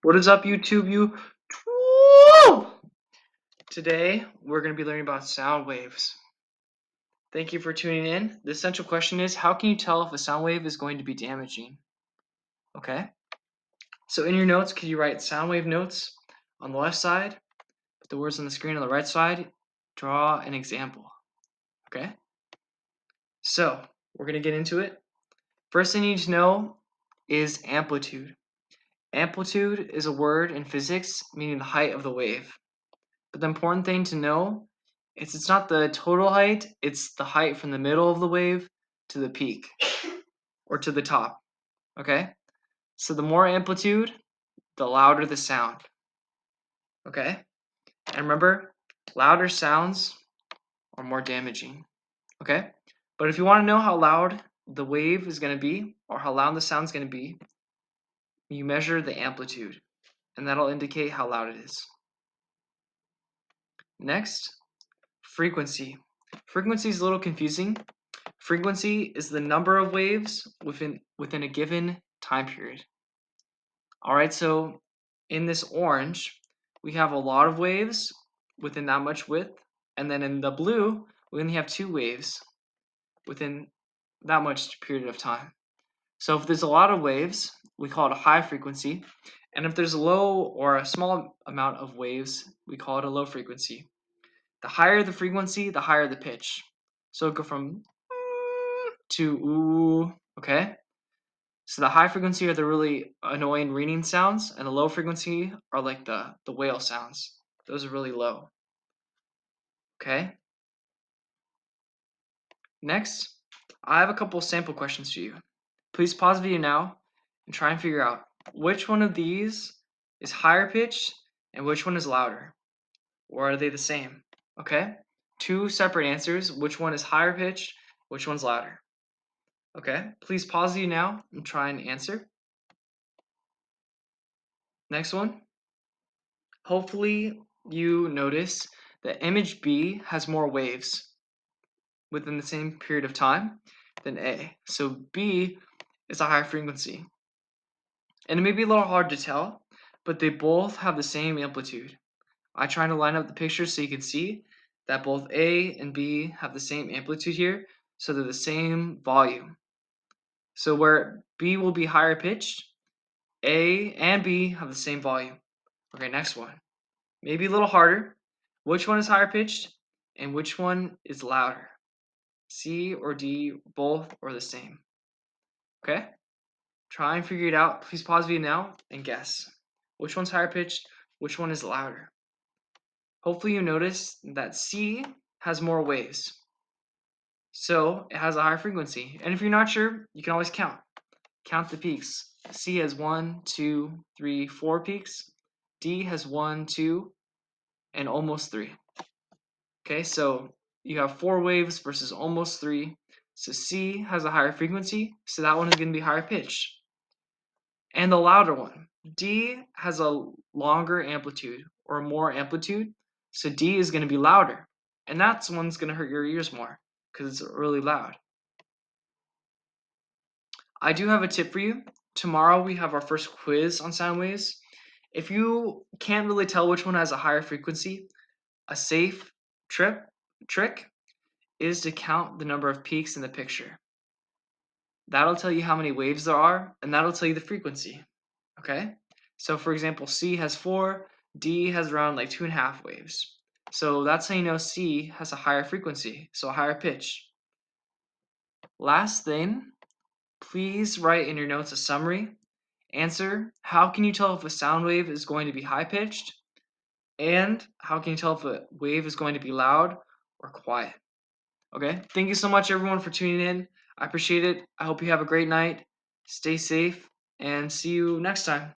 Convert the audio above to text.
What is up, YouTube? Today, we're going to be learning about sound waves. Thank you for tuning in. The essential question is, how can you tell if a sound wave is going to be damaging? Okay, so in your notes, could you write sound wave notes on the left side, put the words on the screen on the right side, draw an example. Okay, so we're going to get into it. First thing you need to know is amplitude. Amplitude is a word in physics meaning the height of the wave. But the important thing to know is it's not the total height, it's the height from the middle of the wave to the peak or to the top. Okay? So the more amplitude, the louder the sound. Okay? And remember, louder sounds are more damaging. Okay? But if you want to know how loud the wave is going to be or how loud the sound is going to be, you measure the amplitude, and that'll indicate how loud it is. Next, frequency. Frequency is a little confusing. Frequency is the number of waves within a given time period. All right, so in this orange, we have a lot of waves within that much width, and then in the blue, we only have 2 waves within that much period of time. So if there's a lot of waves, we call it a high frequency, and if there's a low or a small amount of waves, we call it a low frequency. The higher the frequency, the higher the pitch. So it'll go from to ooh, okay? So the high frequency are the really annoying ringing sounds, and the low frequency are like the whale sounds. Those are really low. Okay? Next, I have a couple sample questions for you. Please pause the video now and try and figure out which one of these is higher pitched and which one is louder. Or are they the same? Okay? 2 separate answers. Which one is higher pitched? Which one's louder? Okay? Please pause you now and try and answer. Next one. Hopefully you notice that image B has more waves within the same period of time than A. So B is a higher frequency. And it may be a little hard to tell, but they both have the same amplitude. I'm trying to line up the pictures so you can see that both A and B have the same amplitude here, so they're the same volume. So where B will be higher pitched, A and B have the same volume. Okay, next one. Maybe a little harder. Which one is higher pitched and which one is louder? C or D, both or the same. Okay? Try and figure it out. Please pause the video now and guess. Which one's higher pitched? Which one is louder? Hopefully you notice that C has more waves. So it has a higher frequency. And if you're not sure, you can always count. Count the peaks. C has 1, 2, 3, 4 peaks. D has 1, 2, and almost 3. Okay, so you have 4 waves versus almost 3. So C has a higher frequency, so that one is going to be higher pitch. And the louder one, D has a longer amplitude or more amplitude, so D is going to be louder. And that's one's going to hurt your ears more because it's really loud. I do have a tip for you. Tomorrow we have our first quiz on sound waves. If you can't really tell which one has a higher frequency, a safe trick is to count the number of peaks in the picture. That'll tell you how many waves there are, and that'll tell you the frequency. Okay? So for example, C has 4, D has around like 2.5 waves. So that's how you know C has a higher frequency, so a higher pitch. Last thing, please write in your notes a summary. Answer, how can you tell if a sound wave is going to be high pitched? And how can you tell if a wave is going to be loud or quiet? Okay, thank you so much everyone for tuning in. I appreciate it. I hope you have a great night. Stay safe and see you next time.